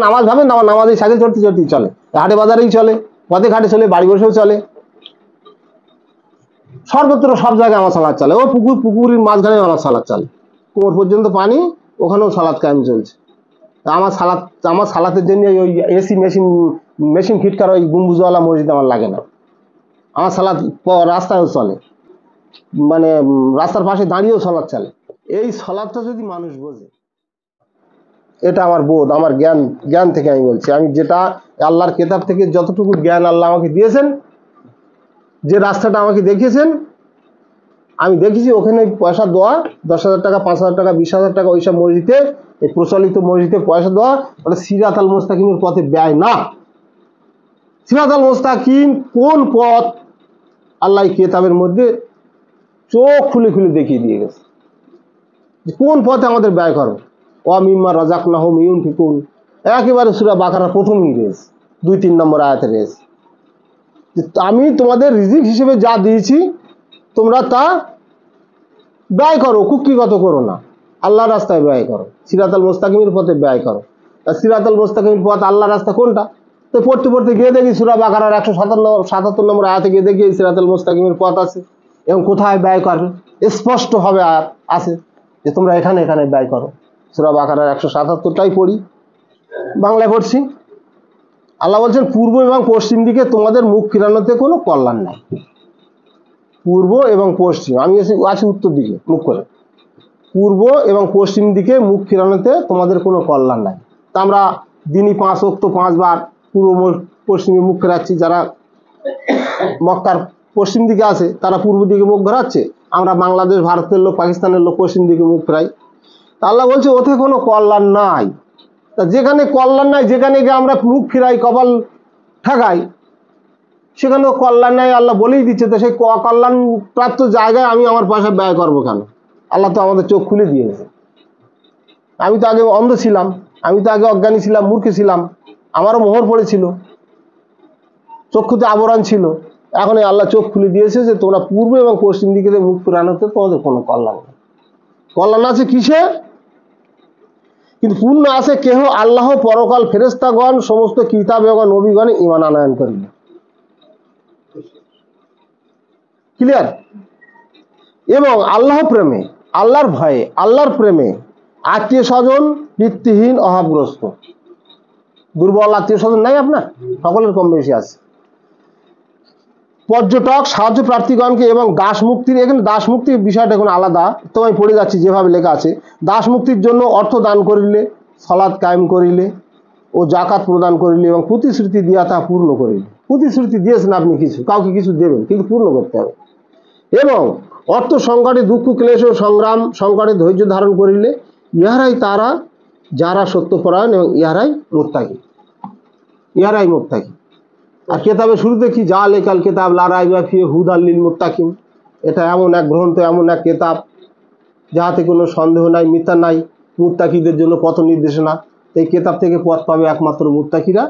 নামাজ ভাবেন, নামাজ এই সাইকেল চড়তে চড়তেই চলে, হাটে বাজারেই চলে, পথে ঘাটে চলে, বাড়ি বসেও চলে, সর্বত্র সব জায়গায় আমার সালাদ চলে। ও পুকুরের মাঝখানে আমার সালাদ চলে, কোমর পর্যন্ত পানি, ওখানেও সালাদ কায়েম চলছে। আমার সালাতের জন্য ওই এসি মেশিন ফিট করা ওই গম্বুজওয়ালা মসজিদ আমার লাগে না। আমার সালাদ রাস্তায়ও চলে, মানে রাস্তার পাশে দাঁড়িয়েও সালাদ চলে। এই সালাদটা যদি মানুষ বোঝে, এটা আমার বোধ, আমার জ্ঞান থেকে আমি বলছি। আমি যেটা আল্লাহর কেতাব থেকে যতটুকু জ্ঞান আল্লাহ আমাকে দিয়েছেন, যে রাস্তাটা আমাকে দেখিয়েছেন, আমি দেখেছি ওখানে পয়সা দেওয়া, 10,000 টাকা, 5,000 টাকা, 20,000 টাকা ওইসব মসজিদে, এই প্রচলিত মসজিদে পয়সা দেওয়া, ওটা সিরাত আল মুস্তাকিমের পথে ব্যয় না। সিরাত আল মুস্তাকিম কোন পথ আল্লাহ কেতাবের মধ্যে চোখ খুলে খুলে দেখিয়ে দিয়ে গেছে, কোন পথে আমাদের ব্যয় করো। ওয়ামিম্মা রাযাকনাহুম ইউনফিকুন, একেবারে সূরা বাকারার প্রথমই রয়েছে, 2-3 নম্বর আয়াতে রয়েছে, আমি তোমাদের রিজিক হিসেবে যা দিয়েছি তোমরা তা ব্যয় করো, কুক্ষিগত করো না, আল্লাহর রাস্তায় ব্যয় করো, সিরাতাল মুস্তাকিমের পথে ব্যয় করো। আর সিরাতাল মুস্তাকিমের পথ আল্লাহর রাস্তা কোনটা? তো পড়তে পড়তে গিয়ে দেখি সূরা বাকারার 177 নম্বর আয়াতে গিয়ে দেখি সিরাতাল মুস্তাকিমের পথ আছে, এবং কোথায় ব্যয় করবে স্পষ্ট হবে আর আছে যে তোমরা এখানে এখানে ব্যয় করো। সূরা বাকারার 177টাই পড়ি, বাংলায় পড়ছি। আল্লাহ বলছেন পূর্ব এবং পশ্চিম দিকে তোমাদের মুখ ফিরানোতে কোনো কল্যাণ নাই। পূর্ব এবং পশ্চিম, আমি আছি উত্তর দিকে মুখ করে, পূর্ব এবং পশ্চিম দিকে মুখ ফিরানোতে তোমাদের কোনো কল্যাণ নাই। তা আমরা দিনই 5 ওয়াক্ত 5 বার পূর্ব পশ্চিমে মুখ ফেরাচ্ছি। যারা মক্কার পশ্চিম দিকে আছে তারা পূর্ব দিকে মুখ ঘোরাচ্ছে, আমরা বাংলাদেশ, ভারতের লোক, পাকিস্তানের লোক পশ্চিম দিকে মুখ ফেরাই। তা আল্লাহ বলছে ওতে কোনো কল্যাণ নাই। তা যেখানে কল্যাণ নাই, যেখানে গিয়ে আমরা মুখ ফিরাই, কপাল ঠাকাই, সেখানেও কল্যাণ নাই, আল্লাহ বলেই দিচ্ছে। তো সেই কল্যাণ প্রাপ্ত জায়গায় আমি আমার পয়সা ব্যয় করবো কেন? আল্লাহ তো আমাদের চোখ খুলে দিয়েছে। আমি তো আগে অন্ধ ছিলাম, আমি তো আগে অজ্ঞানী ছিলাম, মূর্খ ছিলাম, আমারও মোহর পড়েছিল, চক্ষুতে আবরণ ছিল। এখন এই আল্লাহ চোখ খুলে দিয়েছে যে তোমরা পূর্ব এবং পশ্চিম দিকে মুখ ফিরানোতে তোমাদের কোনো কল্যাণ নেই। কল্যাণ আছে কিসে? কিন্তু পূর্ণ আছে কেহ আল্লাহ, পরকাল, ফেরেশতাগণ, সমস্ত কিতাব এবং নবীগণে ঈমান আনয়ন করিল। ক্লিয়ার? এবং আল্লাহ প্রেমে, আল্লাহর ভয়ে, আল্লাহর প্রেমে, আত্মীয় স্বজন পিতৃহীন, অভাবগ্রস্ত, দুর্বল আত্মীয় স্বজন নাই আপনার? সকলের কম বেশি আছে। পর্যটক, সাহায্য প্রার্থীগণকে এবং দাস মুক্তির, এখানে দাস মুক্তির বিষয়টা এখন আলাদা, তো আমি পড়ে যাচ্ছি যেভাবে লেখা আছে। দাস মুক্তির জন্য অর্থ দান করিলে, সালাত কায়েম করিলে ও জাকাত প্রদান করিলে এবং প্রতিশ্রুতি দিয়া তা পূর্ণ করিলে। প্রতিশ্রুতি দিয়েছেন আপনি কিছু, কাউকে কিছু দেবেন, কিন্তু পূর্ণ করতে হবে। এবং অর্থ সংকটে, দুঃখ ক্লেশ ও সংগ্রাম সংকটে ধৈর্য ধারণ করিলে, ইহারাই তারা যারা সত্যপরায়ণ এবং ইহারাই মুত্তাকি, ইহারাই মুত্তাকি। আর কেতাবের শুরুতে কি, যা লেকাল কেতাব লা রাইবা ফিহি হুদাল লিল মুত্তাকিন, এটা এমন এক গ্রন্থ, এমন এক কেতাব যাহাতে কোনো সন্দেহ নাই, মিথ্যা নাই, মুত্তাকিদের জন্য পথ নির্দেশনা। এই কেতাব থেকে পথ পাবে একমাত্র মুত্তাকিরা।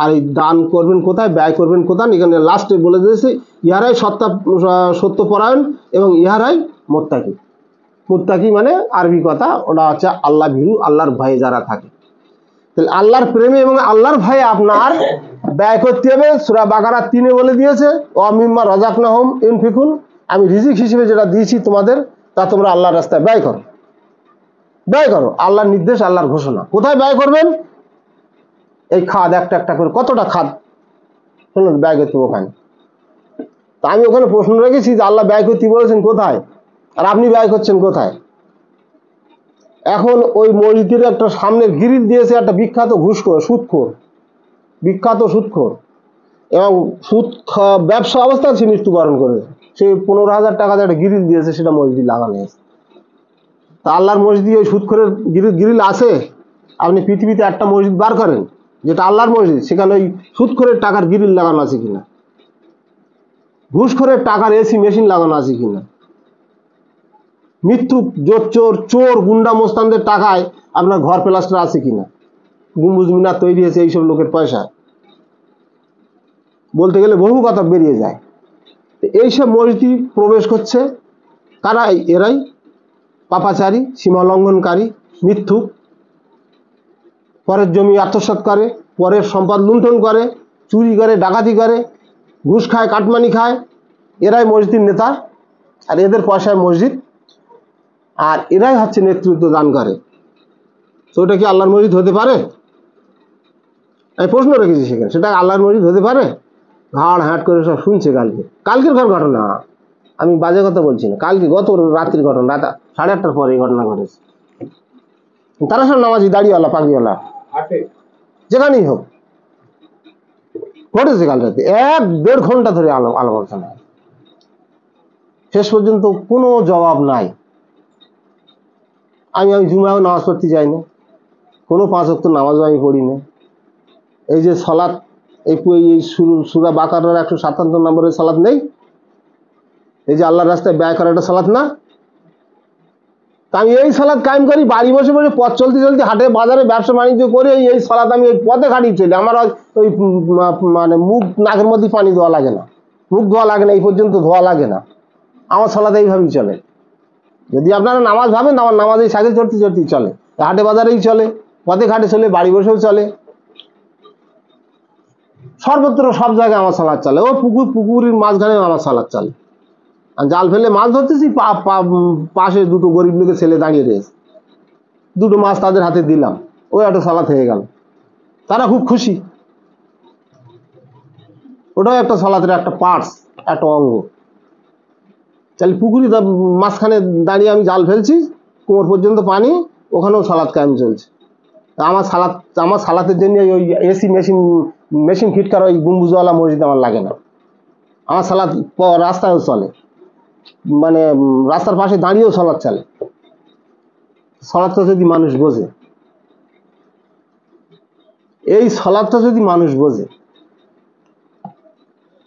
আর এই দান করবেন কোথায়, ব্যয় করবেন কোথায়, এখানে লাস্টে বলে দিয়েছে ইহারাই সত্যপরায়ণ এবং ইহারাই মুত্তাকি। মুত্তাকি মানে আরবি কথা, ওটা হচ্ছে আল্লাহ ভীরু, আল্লাহর ভয়ে যারা থাকে। তাহলে আল্লাহর প্রেমে এবং আল্লাহর ভয়ে আপনার ব্যয় করতে হবে। সূরা বাকারা 3 বলে দিয়েছে ওয়ামিম্মা রাযাকনাহুম ইউনফিকুন, আমি রিজিক হিসেবে যেটা দিয়েছি তোমাদের তা তোমরা আল্লাহর রাস্তায় ব্যয় করো, ব্যয় করো। আল্লাহর নির্দেশ, আল্লাহর ঘোষণা। কোথায় ব্যয় করবেন? এই খাদ একটা একটা করে, কতটা খাদ শুনুন ব্যয় করতে ওখানে। তা আমি ওখানে প্রশ্ন রেখেছি যে আল্লাহ ব্যয় করতে বলেছেন কোথায়, আর আপনি ব্যয় করছেন কোথায়? এখন ওই মসজিদের একটা সামনের গিরিল দিয়েছে একটা বিখ্যাত ঘুষখোর, সুদখোর, বিখ্যাত সুদখোর, এবং সুদ ব্যবসা অবস্থায় সে মৃত্যুবরণ করেছে। সে 15,000 টাকা একটা গিরিল দিয়েছে, সেটা মসজিদ লাগানো হয়েছে। তা আল্লাহর মসজিদে ওই সুদখোরের গিরিল আছে? আপনি পৃথিবীতে একটা মসজিদ বার করেন যেটা আল্লাহর মসজিদ, সেখানে ওই সুদখোরের টাকার গিরিল লাগানো আছে কিনা, ঘুষখোরের টাকার এসি মেশিন লাগানো আছে কিনা, মৃত্যু চোর গুন্ডা মোস্তানদের টাকায় আপনার ঘর প্লাস্টার আছে কিনা, গম্বুজ মিনার তৈরি হয়েছে এইসব লোকের পয়সা, বলতে গেলে বহু কথা বেরিয়ে যায়। এইসব মসজিদ প্রবেশ করছে কারা? এরাই পাপাচারী, সীমা লঙ্ঘনকারী, মিথ্যুক। পরের জমি আত্মসাৎ করে, পরের সম্পদ লুণ্ঠন করে, চুরি করে, ডাকাতি করে, ঘুষ খায়, কাটমানি খায়। এরাই মসজিদের নেতা, আর এদের পয়সায় মসজিদ, আর এরাই হচ্ছে নেতৃত্ব দান করে। তো ওটা কি আল্লাহর মসজিদ হতে পারে? আমি প্রশ্ন রেখেছি সেখানে, সেটা আল্লাহর মসজিদ হতে পারে? ঘাড় হ্যাট করে সব শুনছে। কালকের ঘটনা, আমি বাজে কথা বলছি না, কালকে গত রাত্রির ঘটনা, রাত 8:30টার পরে এই ঘটনা ঘটেছে। তারা সব নামাজি, দাড়িওয়ালা, পাগড়িওয়ালা, যেখানেই হোক, ঘটেছে কাল রাতে। 1-1.5 ঘন্টা ধরে আলোচনা, শেষ পর্যন্ত কোনো জবাব নাই। আমি জুমাও নামাজ পড়তে যাই না, কোনো 5 ওয়াক্ত নামাজও আমি পড়ি না। এই যে সালাত, এই সূরা বাকারার 157 নম্বরের সালাত নেই, এই যে আল্লাহর রাস্তায় ব্যয় করা একটা সালাত না? তা আমি এই সালাত কায়েম করি, বাড়ি বসে বসে, পথ চলতে চলতে, হাটে বাজারে ব্যবসা বাণিজ্য করে এই সালাত আমি এই পথে খাটিয়ে চলি। আমার ওই মানে মুখ নাকের মধ্যে পানি ধোয়া লাগে না, মুখ ধোয়া লাগে না, এই পর্যন্ত ধোয়া লাগে না। আমার সালাত এইভাবেই চলে। যদি আপনারা নামাজ ভাবেন, আমার নামাজ এই সাইকেল চড়তে চড়তেই চলে, হাটে বাজারেই চলে, পথে ঘাটে চলে, বাড়ি বসেও চলে, সর্বত্র সব জায়গায় আমার সালাদ চলে। ও পুকুরের মাঝখানে আমার সালাদ চলে। আর জাল ফেলে মাছ ধরতেছি, পাশে 2টো গরিব লোকের ছেলে দাঁড়িয়ে রয়েছে, 2টো মাছ তাদের হাতে দিলাম, ওই একটা সালাদ হয়ে গেল, তারা খুব খুশি। ওটাও একটা সালাতের একটা পার্টস, একটা অঙ্গ। তাহলে পুকুরি মাঝখানে দাঁড়িয়ে আমি জাল ফেলছি, কোমর পর্যন্ত পানি, ওখানেও সালাদ কায়েম চলছে। আমার সালাতের জন্য ওই এসি মেশিন ফিট করা ওই গম্বুজওয়ালা মসজিদ আমার লাগে না। আমার সালাদ রাস্তায়ও চলে, মানে রাস্তার পাশে দাঁড়িয়েও সালাদ চলে। সালাদটা যদি মানুষ বোঝে, এই সালাদটা যদি মানুষ বোঝে।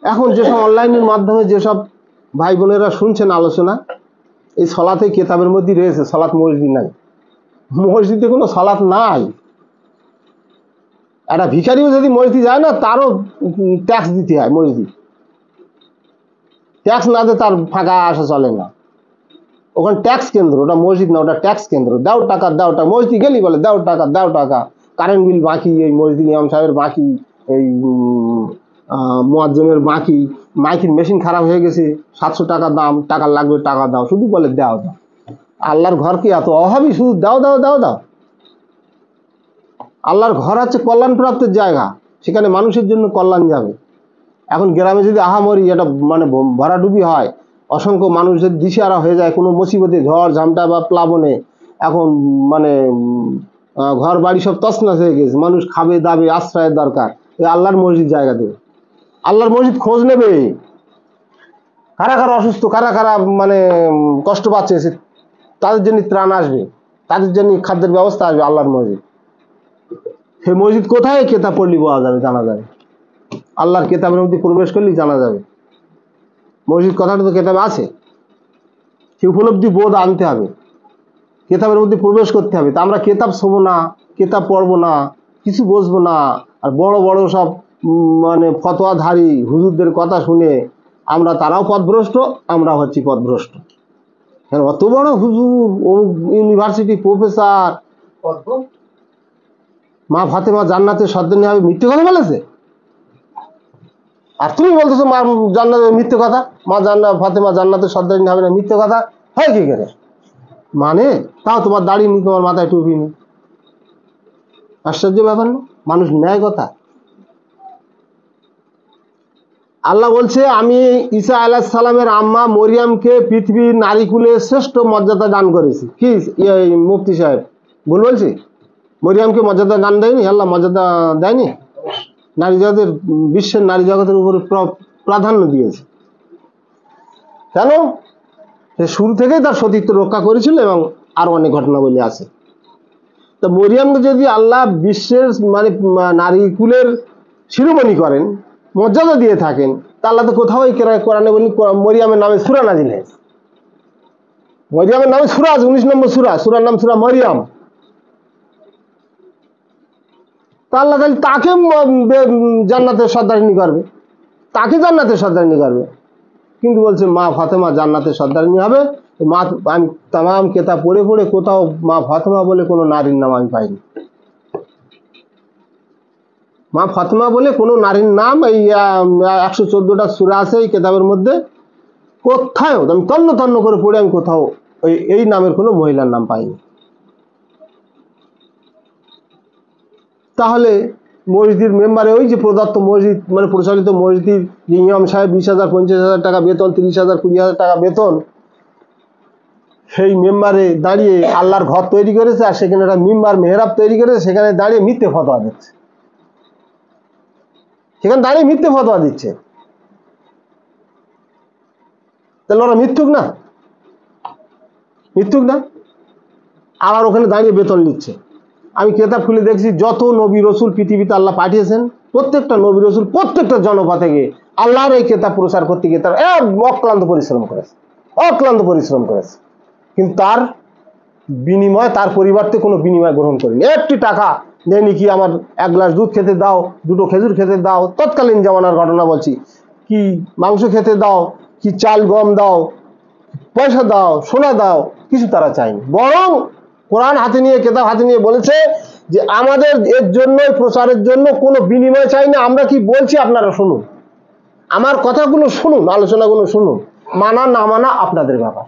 এখন যেসব অনলাইনের মাধ্যমে যেসব ভাই বোনেরা শুনছেন আলোচনা, এই সালাতে কেতাবের মধ্যে রয়েছে সালাত মসজিদ নাই। মসজিদে কোনো সালাত নাই। একটা ভিখারিও যদি মসজিদ যায় না, তারও ট্যাক্স দিতে হয়। মসজিদ ট্যাক্স না দিয়ে তার ফাঁকা আসা চলে না। ওখানে ট্যাক্স কেন্দ্র, ওটা মসজিদ না, ওটা ট্যাক্স কেন্দ্র। দাও টাকা, দাও টাকা। মসজিদ গেলি বলে দাও টাকা, দাও টাকা। কারেন্ট বিল বাকি, এই মসজিদ ইমাম সাহেবের বাকি, এই মুয়াজ্জিনের বাকি, মাইকির মেশিন খারাপ হয়ে গেছে, 700 টাকা দাম, টাকা লাগবে, টাকা দাও, শুধু বলে দাও দাও। আল্লাহর ঘর কি এত অভাবী? শুধু দাও দাও দাও দাও। আল্লাহর ঘর হচ্ছে কল্যাণ প্রাপ্তের জায়গা, সেখানে মানুষের জন্য কল্যাণ যাবে। এখন গ্রামে যদি আহামরি এটা মানে ভরাডুবি হয়, অসংখ্য মানুষ যদি দিশেহারা হয়ে যায় কোনো মুসিবতে, ঝড় ঝামটা বা প্লাবনে, এখন মানে ঘর বাড়ি সব তছনছ হয়ে গেছে, মানুষ খাবে দাবে, আশ্রয়ের দরকার, ওই আল্লাহর মসজিদ জায়গা দেবে। আল্লাহর মসজিদ খোঁজ নেবে, কারা কারা অসুস্থ, কারা কারা মানে কষ্ট পাচ্ছে, তাদের জন্য ত্রাণ আসবে, তাদের জন্য খাদ্যের ব্যবস্থা আসবে। আল্লাহর মসজিদ, সেই মসজিদ কোথায়? কেতাব পড়লি পাওয়া যাবে, জানা যাবে। আল্লাহর কেতাবের মধ্যে প্রবেশ করলেই জানা যাবে। মসজিদ কথাটা তো কেতাবে আছে, সে উপলব্ধি বোধ আনতে হবে, কেতাবের মধ্যে প্রবেশ করতে হবে। তা আমরা কেতাব শোবো না, কেতাব পড়বো না, কিছু বুঝবো না, আর বড় বড় সব মানে ফতোয়াধারী হুজুরদের কথা শুনে আমরা, তারাও পথভ্রষ্ট, আমরা হচ্ছি পথভ্রষ্ট। হ্যাঁ, অত বড় হুজুর, ইউনিভার্সিটি প্রফেসর, মা ফাতেমা জান্নাতের সর্দারনী হবে, মিথ্যে কথা বলেছে। আর তুমি বলতেছো মা জান্নাতের মিথ্যে কথা, ফাতেমা জান্নাতের সর্দারনী হবে না, মিথ্যে কথা হয় কি করে? মানে তাও তোমার দাড়ি নি, তোমার মাথায় টুপি নি, আশ্চর্য ব্যাপার না? মানুষ ন্যায় কথা। আল্লাহ বলছে, আমি ঈসা আলাইহিস সালামের আম্মা মরিয়ামকে পৃথিবীর নারীকুলে শ্রেষ্ঠ মর্যাদা দান করেছি। কি মুফতি সাহেব ভুল বলছি? মরিয়ামকে মর্যাদা দান দেয়নি? আল্লাহ মর্যাদা দেয়নি? নারী জগতের, বিশ্বের নারী জগতের উপরে প্রাধান্য দিয়েছে। কেন? সে শুরু থেকেই তার সতীত্ব রক্ষা করেছিল, এবং আরো অনেক ঘটনাবলী আছে। তো মরিয়ামকে যদি আল্লাহ বিশ্বের মানে নারী কুলের শিরোমণি করেন, মর্যাদা দিয়ে থাকেন, তা আল্লাহ তো কোথাও কোরআনে বলি মরিয়ামের নামে সূরা নাযিল হয়েছে। মরিয়ামের নামে সূরা আছে, 19 নম্বর সূরা, সূরার নাম সূরা মরিয়াম। তা আল্লাহ তাহলে তাকে জান্নাতের সর্দারিনী করবে, তাকে জান্নাতের সর্দারিনী করবে। কিন্তু বলছে মা ফাতেমা জান্নাতের সর্দারিনী হবে। মা, আমি তামাম কেতাব পড়ে পড়ে কোথাও মা ফাতেমা বলে কোনো নারীর নাম আমি পাইনি। মা ফাতেমা বলে কোনো নারীর নাম এই 114টা সূরা আছে এই কিতাবের মধ্যে, কোথাও আমি তন্ন তন্ন করে পড়ে আমি কোথাও এই নামের কোনো মহিলার নাম পাইনি। তাহলে মসজিদের মেম্বারে ওই যে প্রদত্ত মসজিদ মানে প্রচলিত মসজিদ যে ইমাম সাহেব 20,000 50,000 টাকা বেতন, 30,000 20,000 টাকা বেতন, সেই মেম্বারে দাঁড়িয়ে আল্লাহর ঘর তৈরি করেছে আর সেখানে একটা মিম্বার মেহরাব তৈরি করেছে, সেখানে দাঁড়িয়ে মিথ্যে ফতোয়া দিচ্ছে, সেখানে দাঁড়িয়ে মিথ্যে ফতোয়া দিচ্ছে। তাহলে ওরা মিথ্যুক না? মিথ্যুক না? আবার ওখানে দাঁড়িয়ে বেতন নিচ্ছে। আমি কেতাব খুলে দেখছি যত নবী রসুল পৃথিবীতে আল্লাহ পাঠিয়েছেন প্রত্যেকটা নবী রসুল প্রত্যেকটা জনপথে গিয়ে আল্লাহর এই কেতাব প্রচার করতে গিয়ে তারা অক্লান্ত পরিশ্রম করেছে, অক্লান্ত পরিশ্রম করেছে, কিন্তু তার বিনিময় তার পরিবর্তে কোনো বিনিময় গ্রহণ করেনি। একটি টাকা দেয়নি কি আমার 1 গ্লাস দুধ খেতে দাও, 2টো খেজুর খেতে দাও, তৎকালীন জামানার ঘটনা বলছি, কি মাংস খেতে দাও, কি চাল গম দাও, পয়সা দাও, সোনা দাও, কিছু তারা চায়নি। বরং কোরআন হাতে নিয়ে কেতাব হাতে নিয়ে বলেছে যে আমাদের এর জন্য প্রচারের জন্য কোনো বিনিময় চাই না, আমরা কি বলছি আপনারা শুনুন, আমার কথাগুলো শুনুন, আলোচনাগুলো শুনুন, মানা না মানা আপনাদের ব্যাপার।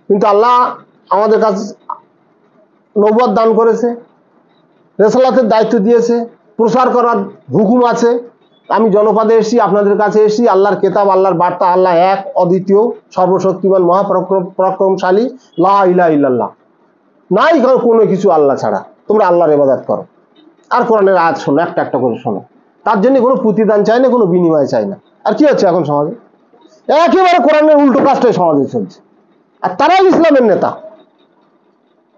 কিন্তু আল্লাহ আমাদের কাছে নবুয়ত দান করেছে, রেসালাতের দায়িত্ব দিয়েছে, প্রচার করার হুকুম আছে। আমি জনপদে এসেছি, আপনাদের কাছে এসেছি, আল্লাহর কেতাব, আল্লাহর বার্তা, আল্লাহ এক, অদ্বিতীয়, সর্বশক্তিমান, মহাপরাক্রমশালী, লা ইলাহা ইল্লাল্লাহ, নাই কোনো কিছু আল্লাহ ছাড়া, তোমরা আল্লাহর ইবাদত করো। আর কোরআনের আয়াত শোনো, একটা একটা করে শোনো, তার জন্য কোনো প্রতিদান চাই না, কোনো বিনিময় চাই না। আর কি হচ্ছে এখন সমাজে? একেবারে কোরআনের উল্টো কাজটাই সমাজে চলছে। আর তারাই ইসলামের নেতা,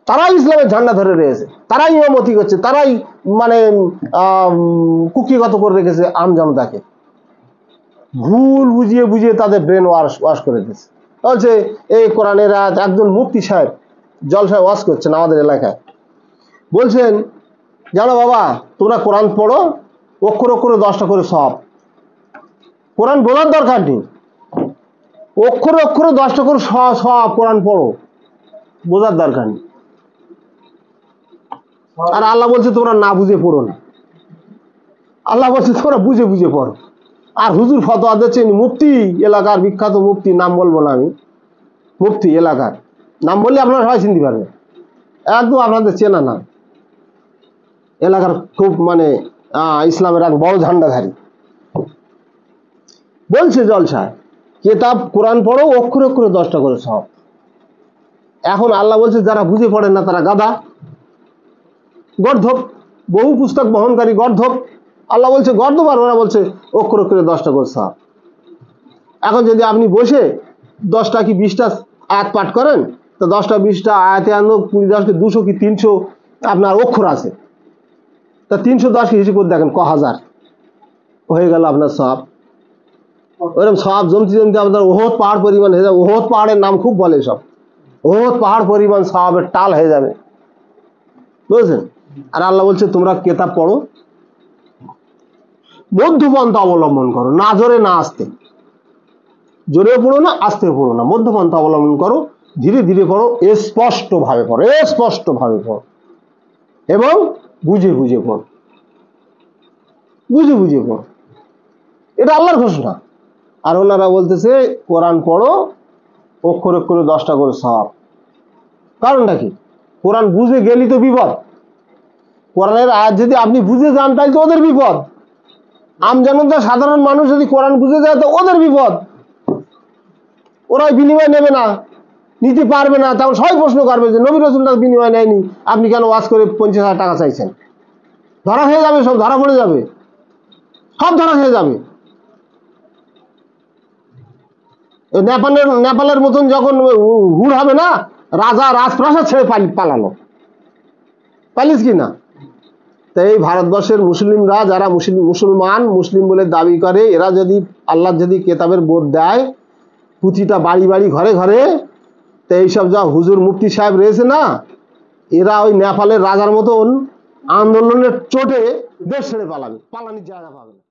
তারাই ইসলামের ঝান্ডা ধরে রয়েছে, তারাই ইমামতি করছে, তারাই মানে কুক্ষিগত করে রেখেছে আমজনতাকে, ভুল বুঝিয়ে বুঝিয়ে তাদের ব্রেন ওয়াশ করে দিচ্ছে। বলছে এই কোরআনের আয়াত, একজন মুফতি সাহেব জলসায় ওয়াজ করছেন আমাদের এলাকায়, বলছেন জানো বাবা তোমরা কোরআন পড়ো, অক্ষর অক্ষরে 10টা করে সব, কোরআন বোঝার দরকার নেই, অক্ষরে অক্ষরে 10টা করে সব কোরআন পড়ো, বোঝার দরকার নেই। আর আল্লাহ বলছে তোমরা না বুঝে পড়ো না, আল্লাহ বলছে তোমরা বুঝে বুঝে পড়ো। আর হুজুর ফতোয়া দিচ্ছেন, মুফতি এলাকার বিখ্যাত মুফতি, নাম বলবো না আমি, মুফতি এলাকার নাম বললে আপনারা সবাই চিনতে পারবেন, একদম আপনাদের চেনা না, এলাকার খুব মানে ইসলামের এক বড় ঝান্ডাধারী, বলছে জলসায় কেতাব কোরআন পড়ো, অক্ষরে অক্ষরে 10টা করে সব। এখন আল্লাহ বলছে যারা বুঝে পড়ে না তারা গাধা, গর্ধব, বহু পুস্তক বহনকারী গর্ধব। আল্লাহ বলছে গর্ধব, আর ওরা বলছে অক্ষর অক্ষরে 10টা করে সব। এখন যদি আপনি বসে 10টা কি 20টা আয়াত পাঠ করেন, তো 10টা 20টা আয়াতে আনো 20 10কে 200 কি 300 আপনার অক্ষর আছে, তা 310কে হিসেব করে দেখেন হাজার হয়ে গেল আপনার সব। ওরকম সব জমতে জমতে আপনার ওহদ পাহাড় পরিমাণ হয়ে যাবে। ওহদ পাহাড়ের নাম খুব বলে সব, ওহদ পাহাড় পরিমাণ সবের টাল হয়ে যাবে, বুঝলেন? আর আল্লাহ বলছে তোমরা কেতাব পড়ো, মধ্যপন্থা অবলম্বন করো, না জোরে না আস্তে, জোরেও পড়ো না আস্তেও পড়ো না, মধ্যপন্থা অবলম্বন করো, ধীরে ধীরে পড়ো, স্পষ্ট ভাবে পড়ো, স্পষ্ট ভাবে পড়ো, এবং বুঝে বুঝে পড়ো, বুঝে বুঝে পড়ো, এটা আল্লাহর ঘোষণা। আর ওনারা বলতেছে কোরআন পড়ো, অক্ষর অক্ষরে 10টা করে সব। কারণটা কি? কোরআন বুঝে গেলি তো বিপদ, কোরআনের আয়াত যদি আপনি বুঝে যান তাহলে তো ওদের বিপদ, আমজনতা সাধারণ মানুষ যদি কোরআন বুঝে যায় তো ওদের বিপদ, ওরা বিনিময় নেবে না, নিতে পারবে না, তখন সবাই প্রশ্ন করবে যে নবী রাসূলরা বিনিময় নেয়নি, আপনি কেন ওয়াজ করে 50,000 টাকা চাইছেন? ধরা হয়ে যাবে, সব ধরা পড়ে যাবে, সব ধরা হয়ে যাবে। নেপালের মতন যখন হুড় হবে না, রাজা রাজপ্রাসাদ ছেড়ে পালালো, পালিস কি না? তাই এই ভারতবর্ষের মুসলিমরা যারা মুসলমান মুসলিম বলে দাবি করে, এরা যদি আল্লাহ যদি কেতাবের বোধ দেয় প্রতিটা বাড়ি বাড়ি ঘরে ঘরে, তো এইসব যা হুজুর মুফতি সাহেব রয়েছে না, এরা ওই নেপালের রাজার মতন আন্দোলনের চোটে দেশ ছেড়ে পালাবে, পালানির জায়গা পাবে না।